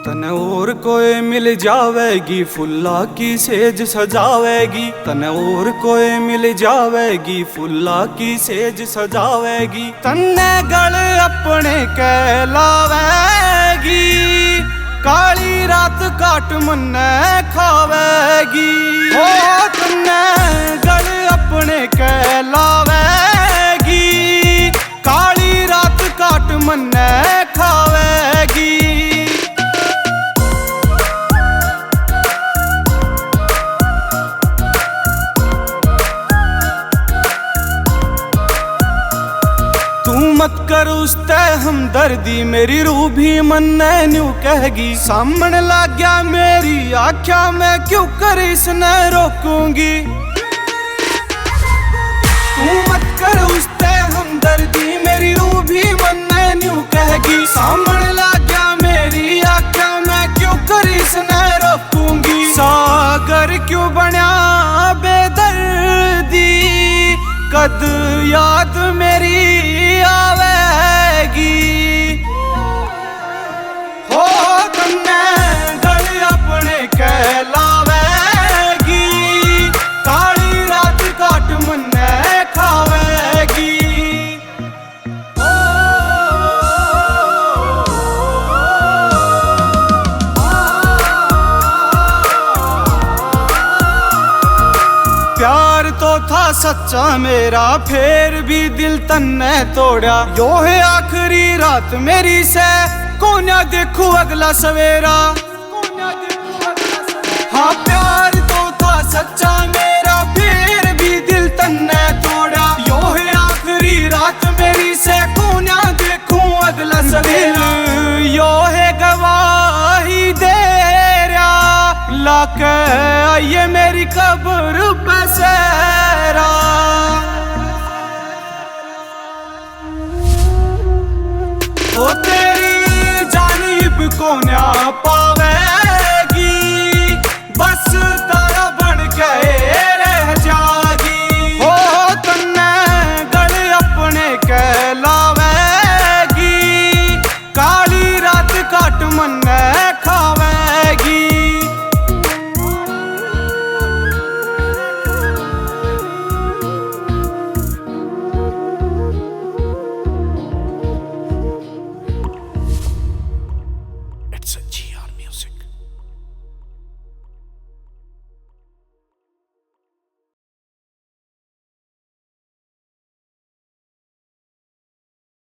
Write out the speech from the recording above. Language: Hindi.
तने और कोई मिल जावेगी फुल्ला की सेज सजावेगी, तने और कोई मिल जावेगी फुल्ला की सेज सजावेगी, तन्ने गल अपने कहलावेगी, काली रात काट मन्ने खावेगी। हो तन्ने गल अपने कहलावेगी, काली रात काट मन्ने खावेगी। तू मत कर उसते हमदर्दी, मेरी रूह भी मन्ने न्यू कहेगी, सामने लग गया मेरी आख्या मैं क्यों कर इसने रोकूंगी। तू मत कर उसते हमदर्दी, मेरी रूह भी मन्ने न्यू कहेगी, सामने लग गया मेरी आख्या मैं क्यों कर इसने रोकूंगी। सागर क्यों बना बेदर्दी, कद याद मेरी आवेगी। हो तन्ने गल अपने कहलावेगी, काली रात काट मन्ने खावेगी। प्यार तो था सच्चा मेरा, फिर भी दिल तन्ने तोड़ा, यो है आखिरी रात मेरी से, कोन्या देखू अगला सवेरा। हाँ प्यार तो था सच्चा मेरा, फिर भी दिल तन्ने तोड़ा, यो है आखिरी रात मेरी से, कोन्या देखू अगला सवेरा। यो है गवाही दे रहा, लाके आइए मेरी कब्र बसेरा। ओ तेरी